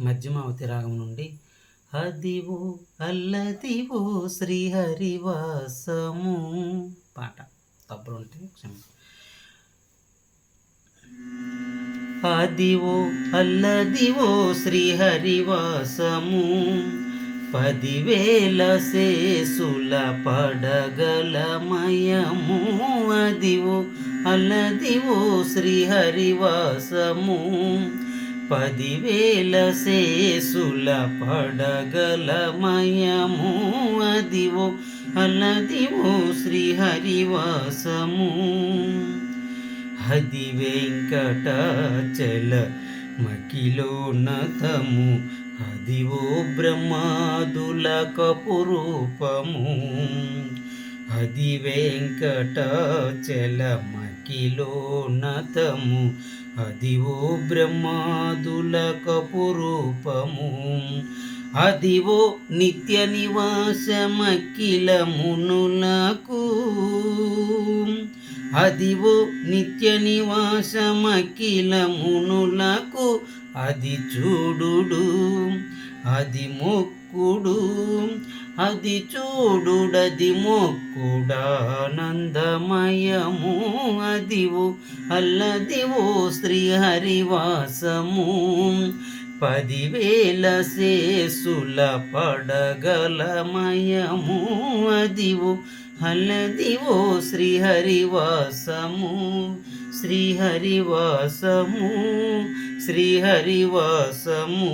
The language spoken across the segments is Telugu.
మధ్యమావతి రాగం నుండి అదివో అల్లదివో శ్రీహరివాసము పాట తప్పులు ఉంటే క్షమించండి. అదివో అల్లదివో శ్రీహరివాసము 10,000 శేసుల పడగలమయము. అదివో అల్లదివో శ్రీహరివాసము 10,000 శేసుల పడగలమయము. అదివో అల్లదివో శ్రీహరివాసము. అది వెంకటాచల మకిలోన్నతము. అదివో బ్రహ్మాదుల కపురూపము. అది వెంకటాచల మకిలోన్నతము. అదివో బ్రహ్మాదుల కపురూపము. అదివో నిత్య నివాసమఖిల మునులకు. అదివో నిత్య నివాసమఖిల మునులకు. అది చూడుడు అది మొక్కుడు. అది చూడుడది మొక్కుడానందమయము. అదివో అల్లదివో శ్రీహరివాసము 10,000 శేసుల పడగలమయము. అదివో అల్లదివో శ్రీహరివాసము. శ్రీహరివాసము శ్రీహరివాసము.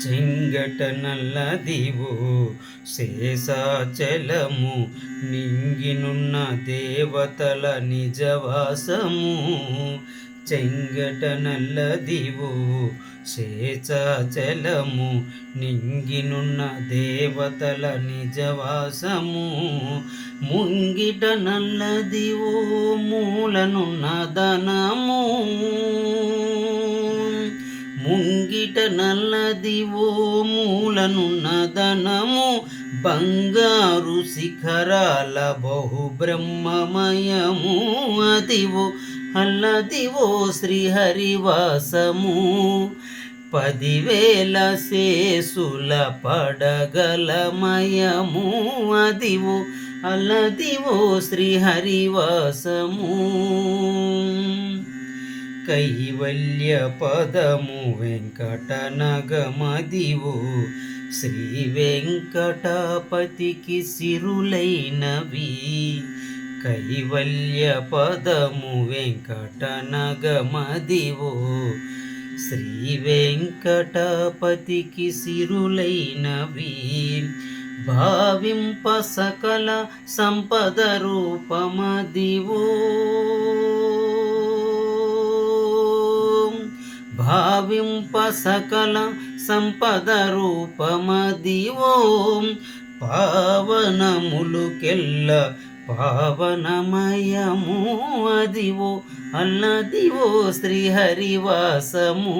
చెంగట నల్లదివో శేషాచలము. నింగినున్న దేవతల నిజవాసము. చెంగట నల్లదివో శేషాచలము. నింగినున్న దేవతల నిజవాసము. ముంగిట నల్లదివో మూలనున్న ధనము. ముంగిట నల్లదివో మూలనున్న ధనము. బంగారు శిఖరాల బహుబ్రహ్మమయము. అదివో అల్లదివో శ్రీహరివాసము 10,000 శేసుల పడగలమయము. అదివో అల్లదివో శ్రీహరివాసము. కైవల్య పదము వెంకటనగమదివో. శ్రీ వెంకటాపతికి సిరులైనవి. కైవల్య పదము వెంకటనగమదివో. శ్రీ వెంకటాపతికి సిరులైనవి. భావింప సకల సంపద రూపమదివో. భావింప సకల సంపద రూపమదివో. పావనములుకెల్ల పావనమయము. అదివో అల్లదివో శ్రీహరివాసము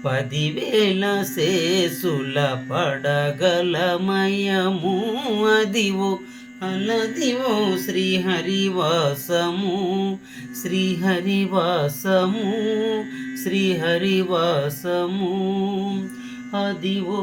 10,000 శేసుల పడగలమయము. అదివో అల్లదివో శ్రీహరివాసము. శ్రీహరివాసము శ్రీహరివాసము. అదివో